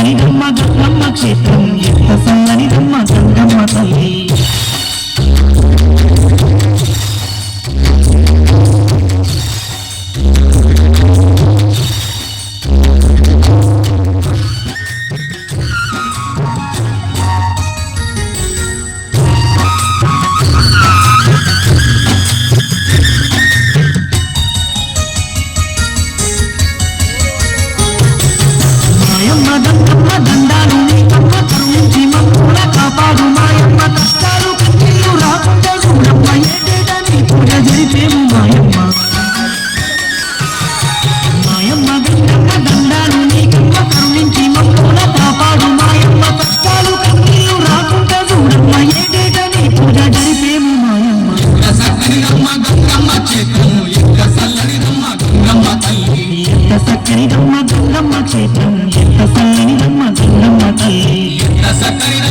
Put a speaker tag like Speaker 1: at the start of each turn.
Speaker 1: చక్కనిదమ్మ గంగమ్మ క్షేత్రం ఎంత సన్ననిదమ్మ గంగమ్మ తల్లి. మాయమ్మ గంగమ్మ దండాలు నీకమ్మ కరుణించి మమ్ముల కాపాడు మాయమ్మ కష్టాలు కన్నీళ్ళు రాకుండా చూడమ్మ ఏటేటా నీ పూజ జరిపేము మాయమ్మ. మాయమ్మ గంగమ్మ దండాలు నీకమ్మ కరుణించి మమ్ముల కాపాడు మాయమ్మ కష్టాలు కన్నీళ్ళు రాకుండా చూడమ్మ ఏటేటా నీ పూజ జరిపేము మాయమ్మ.
Speaker 2: సక్కనిదమ్మ గంగమ్మ క్షేత్రం ఎంత సల్లనిదమ్మ గంగమ్మ తల్లి.
Speaker 1: ఎంత సక్కనిదమ్మ గంగమ్మ క్షేత్రం ఎంత సన్ననిదమ్మ గంగమ్మ తల్లి.
Speaker 2: ఎంత సక్కనిదమ్మ